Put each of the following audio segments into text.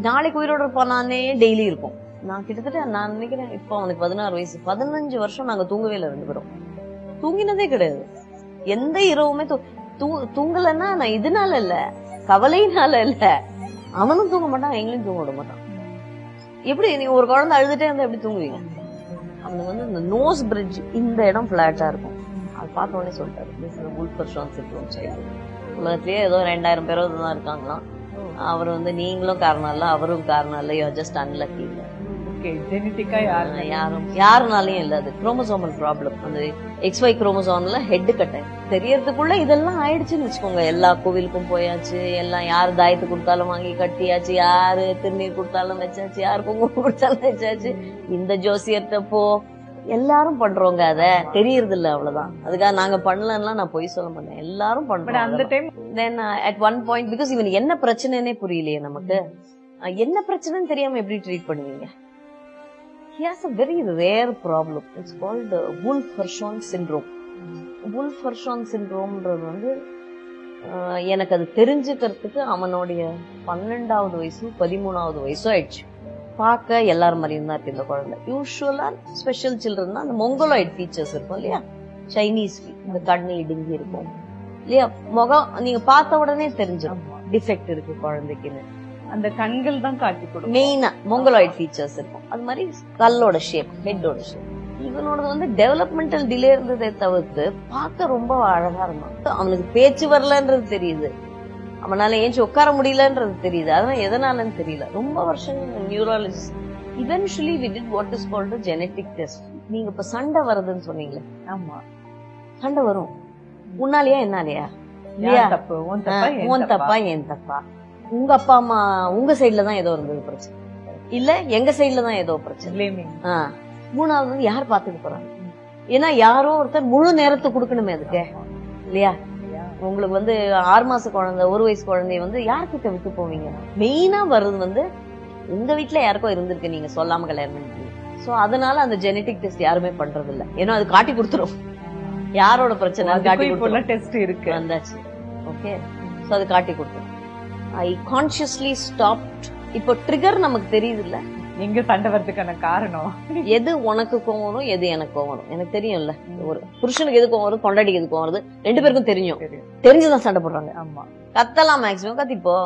நாளைக்கு உயிரோட இருப்பானே டெய்லி இருக்கும். நான் கிட்டத்தட்ட நான் நினைக்கிறேன் இப்போ அவனுக்கு 16 வயசு, 15 வருஷம் நாங்க தூங்கவே இல்லை 2 பேரும். தூங்கினதே கிடையாது. எந்த இரவுமே தூங்கலன்னா நான் இதனால இல்ல, கவலையினால இல்ல. அவனும் தூங்க மாட்டான், எங்களையும் தூங்க விட மாட்டான். எப்படி நீ ஒரு குழந்தை அழுதுட்டே இருந்தா எப்படி தூங்குவீங்க? அவனுக்கு வந்து இந்த நோஸ் பிரிட்ஜ் இந்த இடம் பிளாட்டா இருக்கும். அது பார்த்த உடனே சொல்லிட்டாரு, வுல்ஃபர்ஷான் சிண்ட்ரோம் சைல்டு. உலகத்திலேயே ஏதோ 2000 பேரோ தான் இருக்காங்களாம். அவர் வந்து நீங்களும் காரணம் இல்ல, அவரும் காரணம் இல்ல, யூ ஜஸ்ட் அன்லக்கி. யாருனாலையும் இல்ல, அது குரோமோசோமல் ப்ராப்ளம். அந்த XY குரோமோசோம்ல ஹெட் கட்ட தெரியறதுக்குள்ள இதெல்லாம் ஆயிடுச்சுன்னு வச்சுக்கோங்க. எல்லா கோவிலுக்கும் போயாச்சு, எல்லாம் யாரு தாயத்து கொடுத்தாலும் வாங்கி கட்டியாச்சு, யாரு திருநீர் கொடுத்தாலும் வச்சாச்சு, யாரு குங்குமம் கொடுத்தாலும் வச்சாச்சு. இந்த ஜோசியர்கிட்ட போ, எல்லாரும் பண்றோங்க. அத தெரியறது இல்ல, அவ்வளவுதான். அதுக்காக நாங்க பண்ணலன்னா நான் பொய் சொல்ல மாட்டேன், எல்லாரும் பண்றோம். அந்த time then at one point because இவனுக்கு என்ன பிரச்சனைனே புரியலையே நமக்கு. என்ன பிரச்சனைன்னு தெரியாம எப்படி ட்ரீட் பண்ணுவீங்க? He has a very rare problem. It's called Wolff-Hirschhorn syndrome. Wolff-Hirschhorn syndromeன்றது வந்து எனக்கு அது தெரிஞ்சுக்கிறதுக்கு அவனுடைய 12வது வயசு 13வது வயசு ஆயிடுச்சு. பார்க்க எல்லாரும் மாதிரியும் தான் இருக்கு இந்த குழந்தை. யூஸ்வலா ஸ்பெஷல் சில்ட்ரன் தான் அந்த மொங்கலாய்ட் ஃபீச்சர்ஸ் இருக்கும் இல்லையா, சைனீஸ், இந்த கண்ணு இடுங்கி இருக்கும் இல்லையா, முகம் நீங்க பார்த்த உடனே தெரிஞ்சிடும் டிஃபெக்ட் இருக்கு குழந்தைக்குன்னு. அந்த கண்கள் தான் காட்டி கொடுக்கும். மெயினா மொங்கலாய்ட் ஃபீச்சர்ஸ் இருக்கும். அது மாதிரி கல்லோட ஷேப், ஹெட்டோட ஷேப். இவனோட வந்து டெவலப்மெண்டல் டிலே இருந்ததை தவிர்த்து பார்க்க ரொம்ப அழகா இருந்தான். அவனுக்கு பேச்சு வரலன்றது தெரியுது, அவனால ஏஞ்சி உட்கார முடியலன்றது தெரியுது. அதனால எதனாலன்னு தெரியல. ரொம்ப வருஷங்கள் neurologist eventually we did what is called a genetic test. நீங்க இப்ப சண்டை வருதுன்னு சொன்னீங்களே, ஆமா சண்டை வரும். உன்னாலயா என்னாலயா, உன் தப்பா என் தப்பா, உங்க அப்பா அம்மா உங்க சைட்ல தான் ஏதோ இருந்தது பிரச்சனை, இல்ல எங்க சைட்ல தான் ஏதோ பிரச்சனை. மூணாவது வந்து யார் பாத்துக்க போறாங்க? ஏன்னா யாரோ ஒருத்தர் முழு நேரத்தை கொடுக்கணுமே அதுக்கு இல்லையா. உங்களுக்கு வந்து 6 மாச குழந்தை, 1 வயசு குழந்தைய வந்து யார்கிட்ட விட்டு போவீங்க? மெயினா வருது வந்து உங்க வீட்டுல யாருக்கோ இருந்திருக்கு, நீங்க சொல்லாம கல்யாணம் பண்ணி. சோ அதனால அந்த ஜெனடிக் டெஸ்ட் யாருமே பண்றது இல்ல, ஏன்னா அது காட்டி கொடுத்துரும் யாரோட பிரச்சனை காட்டி கொடுத்துரும். டெஸ்ட் இருக்கு வந்தாச்சு, ஓகே. சோ அது காட்டி கொடுத்துரும். I consciously stopped. இப்போ ட்ரிகர் நமக்கு தெரியுது இல்ல, எங்க சண்டை வரதுக்கான காரணம் எது, உனக்கு கோவம் வரும், எது எனக்கு கோவம் வரும். எனக்கு தெரியும்ல, ஒரு புருஷனுக்கு எது கோவம் வருது, பொண்டாட்டிக்கு எது கோவம் வருது, 2 பேருக்கும் தெரியும். தெரிஞ்சுதான் சண்டை போடுறாங்க. ஆமா, கத்தலாம், மேக்சிமம் கத்திப்போ,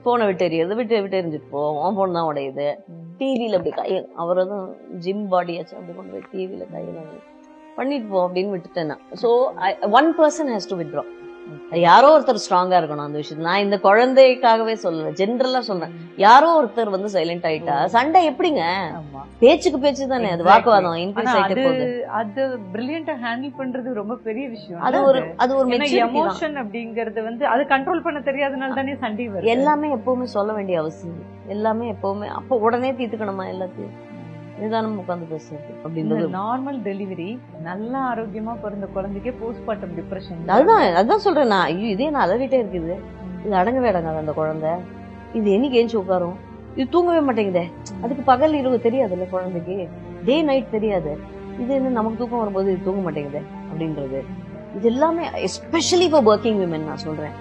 போனை விட்டு எறியது, விட்டு எரிஞ்சுட்டு போ, உன் போன் தான் உடையுது. டிவியில அப்படி கை, அவரதும் ஜிம் பாடியாச்சு, அப்படி கொண்டு போய் டிவியில கையில பண்ணிட்டு போ அப்படின்னு விட்டுட்டேன். So one person has to withdraw. யாரோ ஒருத்தர் ஸ்ட்ராங்கா இருக்கணும் அந்த விஷயத்துல. நான் இந்த குழந்தைக்காகவே சொல்லல, ஜென்ரலா சொல்றேன். யாரோ ஒருத்தர் வந்து சைலண்ட் ஆயிட்டா சண்டை எப்படிங்க? பேச்சுக்கு பேச்சு தானே, அது வாக்குவாதம் இன்க்ரீஸ் ஆயிட்டே போகுது. அது பிரில்லியண்டா ஹேண்டில் பண்றது ரொம்ப பெரிய விஷயம். அது ஒரு எமோஷன் அப்படிங்கறது வந்து அது கண்ட்ரோல் பண்ண தெரியாதனால தானே சண்டை வருது. எல்லாமே எப்பவுமே சொல்ல வேண்டிய அவசியம், எல்லாமே எப்பவுமே அப்ப உடனே தீர்த்துக்கணுமா? எல்லாத்தையும் நிதானம் உட்காந்து பேசுறது அப்படின்றது. நார்மல் டெலிவரி நல்ல ஆரோக்கியமா பிறந்த குழந்தைக்கே போஸ்ட்மார்ட்டம் டிப்ரெஷன். அதுதான் சொல்றேன் நான். ஐயோ இதே நான் அலறிட்டே இருக்குது, இது அடங்கவே அடங்காது அந்த குழந்தை. இது என்னைக்கு ஏஞ்சி உட்காரும், இது தூங்கவே மாட்டேங்குதே. அதுக்கு பகல் இரவு தெரியாதுல்ல குழந்தைக்கு, டே நைட் தெரியாது. இது என்ன நமக்கு தூக்கம் வரும்போது இது தூங்க மாட்டேங்குது அப்படின்றது. இது எல்லாமே எஸ்பெஷலி ஃபார் ஒர்க்கிங் விமன் நான் சொல்றேன்.